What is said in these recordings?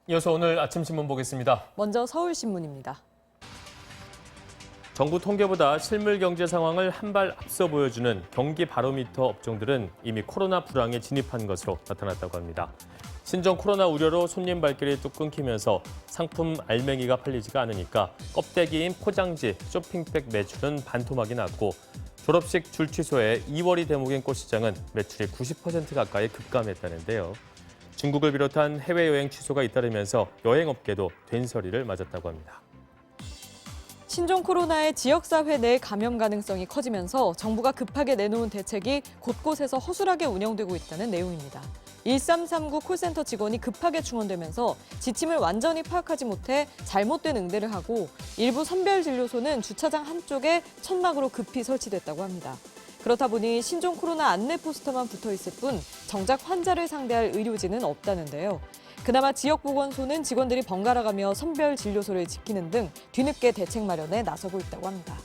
이어서 오늘 아침 신문 보겠습니다. 먼저 서울신문입니다. 정부 통계보다 실물 경제 상황을 한 발 앞서 보여주는 경기 바로미터 업종들은 이미 코로나 불황에 진입한 것으로 나타났다고 합니다. 신종 코로나 우려로 손님 발길이 뚝 끊기면서 상품 알맹이가 팔리지가 않으니까 껍데기인 포장지, 쇼핑백 매출은 반토막이 났고 졸업식 줄 취소에 2월이 대목인 꽃시장은 매출이 90% 가까이 급감했다는데요. 중국을 비롯한 해외여행 취소가 잇따르면서 여행업계도 된서리를 맞았다고 합니다. 신종 코로나의 지역사회 내 감염 가능성이 커지면서 정부가 급하게 내놓은 대책이 곳곳에서 허술하게 운영되고 있다는 내용입니다. 1339 콜센터 직원이 급하게 충원되면서 지침을 완전히 파악하지 못해 잘못된 응대를 하고 일부 선별진료소는 주차장 한쪽에 천막으로 급히 설치됐다고 합니다. 그렇다 보니 신종 코로나 안내 포스터만 붙어 있을 뿐 정작 환자를 상대할 의료진은 없다는데요. 그나마 지역보건소는 직원들이 번갈아가며 선별진료소를 지키는 등 뒤늦게 대책 마련에 나서고 있다고 합니다.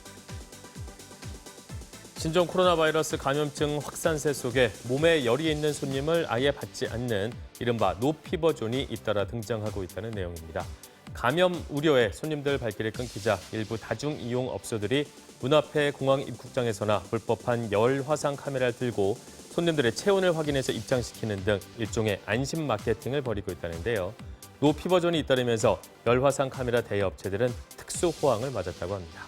신종 코로나 바이러스 감염증 확산세 속에 몸에 열이 있는 손님을 아예 받지 않는 이른바 노피버존이 잇따라 등장하고 있다는 내용입니다. 감염 우려에 손님들 발길이 끊기자 일부 다중이용업소들이 문 앞에 공항 입국장에서나 불법한 열 화상 카메라를 들고 손님들의 체온을 확인해서 입장시키는 등 일종의 안심 마케팅을 벌이고 있다는데요. 노피버존이 잇따르면서 열 화상 카메라 대여업체들은 특수 호황을 맞았다고 합니다.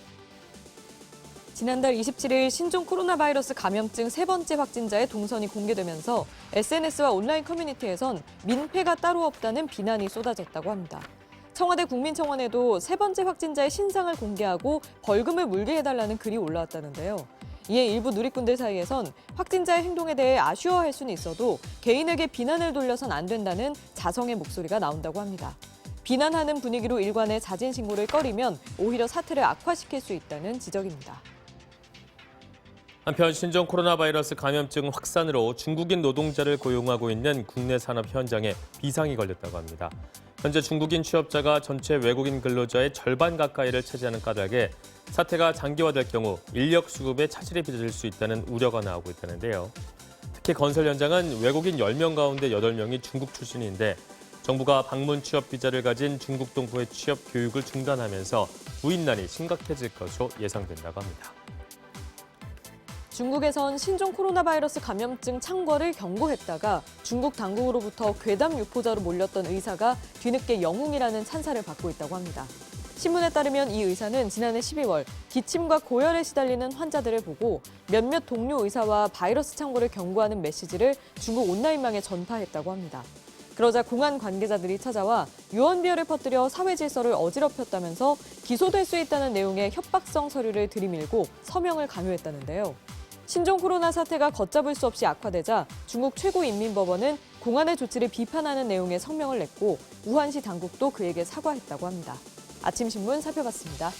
지난달 27일 신종 코로나 바이러스 감염증 세 번째 확진자의 동선이 공개되면서 SNS와 온라인 커뮤니티에선 민폐가 따로 없다는 비난이 쏟아졌다고 합니다. 청와대 국민청원에도 세 번째 확진자의 신상을 공개하고 벌금을 물게 해달라는 글이 올라왔다는데요. 이에 일부 누리꾼들 사이에선 확진자의 행동에 대해 아쉬워할 수는 있어도 개인에게 비난을 돌려선 안 된다는 자성의 목소리가 나온다고 합니다. 비난하는 분위기로 일관의 자진 신고를 꺼리면 오히려 사태를 악화시킬 수 있다는 지적입니다. 한편 신종 코로나 바이러스 감염증 확산으로 중국인 노동자를 고용하고 있는 국내 산업 현장에 비상이 걸렸다고 합니다. 현재 중국인 취업자가 전체 외국인 근로자의 절반 가까이를 차지하는 까닭에 사태가 장기화될 경우 인력 수급에 차질이 빚어질 수 있다는 우려가 나오고 있다는데요. 특히 건설 현장은 외국인 10명 가운데 8명이 중국 출신인데 정부가 방문 취업 비자를 가진 중국 동포의 취업 교육을 중단하면서 부인난이 심각해질 것으로 예상된다고 합니다. 중국에선 신종 코로나 바이러스 감염증 창궐을 경고했다가 중국 당국으로부터 괴담 유포자로 몰렸던 의사가 뒤늦게 영웅이라는 찬사를 받고 있다고 합니다. 신문에 따르면 이 의사는 지난해 12월 기침과 고열에 시달리는 환자들을 보고 몇몇 동료 의사와 바이러스 창궐을 경고하는 메시지를 중국 온라인망에 전파했다고 합니다. 그러자 공안 관계자들이 찾아와 유언비어를 퍼뜨려 사회 질서를 어지럽혔다면서 기소될 수 있다는 내용의 협박성 서류를 들이밀고 서명을 강요했다는데요. 신종 코로나 사태가 걷잡을 수 없이 악화되자 중국 최고인민법원은 공안의 조치를 비판하는 내용의 성명을 냈고 우한시 당국도 그에게 사과했다고 합니다. 아침 신문 살펴봤습니다.